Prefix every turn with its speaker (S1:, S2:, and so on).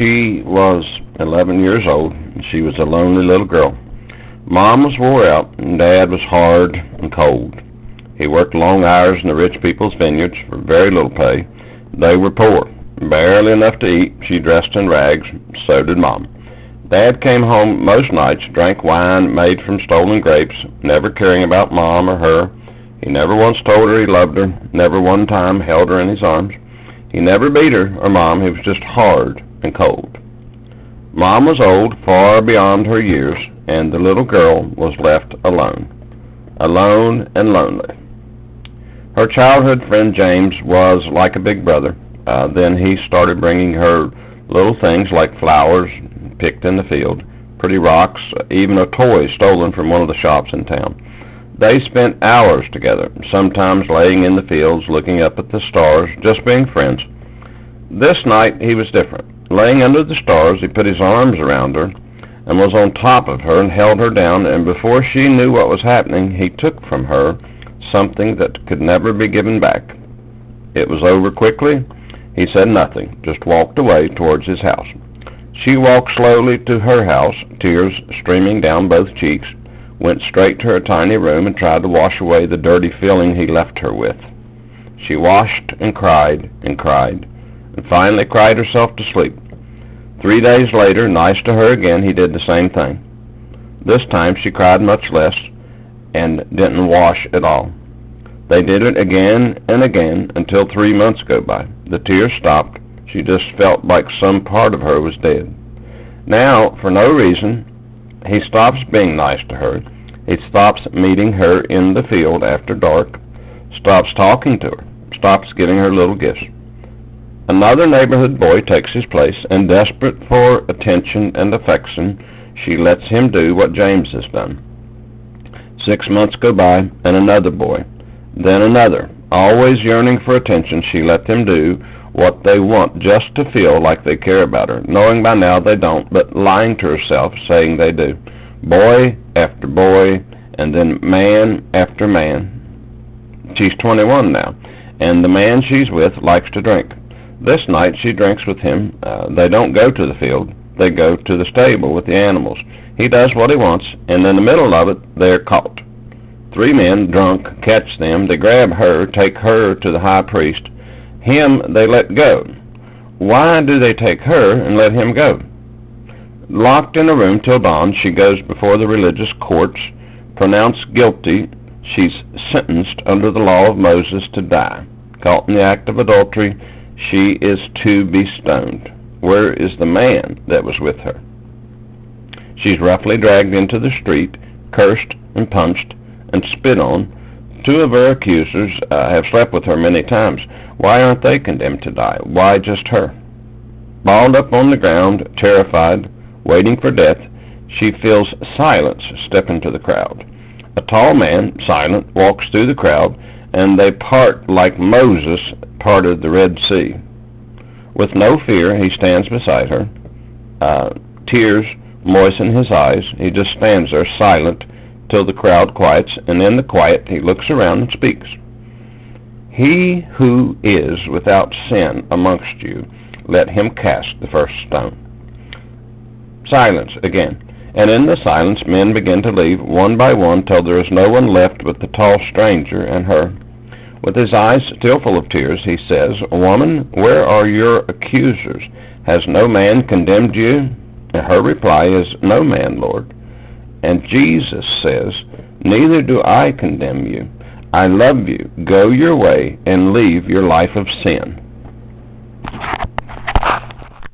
S1: She was 11 years old, and she was a lonely little girl. Mom was wore out, and Dad was hard and cold. He worked long hours in the rich people's vineyards for very little pay. They were poor, barely enough to eat. She dressed in rags, so did Mom. Dad came home most nights, drank wine made from stolen grapes, never caring about Mom or her. He never once told her he loved her, never one time held her in his arms. He never beat her or Mom. He was just hard and cold. Mom was old, far beyond her years, and the little girl was left alone and lonely. Her childhood friend James was like a big brother. Then he started bringing her little things like flowers picked in the field, pretty rocks, even a toy stolen from one of the shops in town. They spent hours together, sometimes laying in the fields, looking up at the stars, just being friends. This night he was different. Laying under the stars, he put his arms around her and was on top of her and held her down, and before she knew what was happening, he took from her something that could never be given back. It was over quickly. He said nothing, just walked away towards his house. She walked slowly to her house, tears streaming down both cheeks, went straight to her tiny room and tried to wash away the dirty feeling he left her with. She washed and cried, and finally cried herself to sleep. 3 days later, nice to her again, he did the same thing. This time she cried much less and didn't wash at all. They did it again and again until 3 months go by. The tears stopped. She just felt like some part of her was dead. Now, for no reason, he stops being nice to her. He stops meeting her in the field after dark, stops talking to her, stops giving her little gifts. Another neighborhood boy takes his place, and desperate for attention and affection, she lets him do what James has done. 6 months go by, and another boy, then another. Always yearning for attention, she let them do what they want just to feel like they care about her, knowing by now they don't, but lying to herself, saying they do. Boy after boy, and then man after man. She's 21 now, and the man she's with likes to drink. This night she drinks with him. They don't go to the field. They go to the stable with the animals. He does what he wants, and in the middle of it, they're caught. 3 men, drunk, catch them. They grab her, take her to the high priest. Him they let go. Why do they take her and let him go? Locked in a room till dawn, she goes before the religious courts. Pronounced guilty, she's sentenced under the law of Moses to die. Caught in the act of adultery, she is to be stoned. Where is the man that was with her? She's roughly dragged into the street, cursed and punched and spit on. 2 of her accusers have slept with her many times. Why aren't they condemned to die? Why just her? Balled up on the ground, terrified, waiting for death, she feels silence step into the crowd. A tall man, silent, walks through the crowd, and they part like Moses parted the Red Sea. With no fear, he stands beside her. Tears moisten his eyes. He just stands there silent till the crowd quiets, and in the quiet he looks around and speaks. He who is without sin amongst you, let him cast the first stone. Silence again, and in the silence men begin to leave one by one till there is no one left but the tall stranger and her. With his eyes still full of tears, he says, "Woman, where are your accusers? Has no man condemned you?" And her reply is, "No man, Lord." And Jesus says, "Neither do I condemn you. I love you. Go your way and leave your life of sin."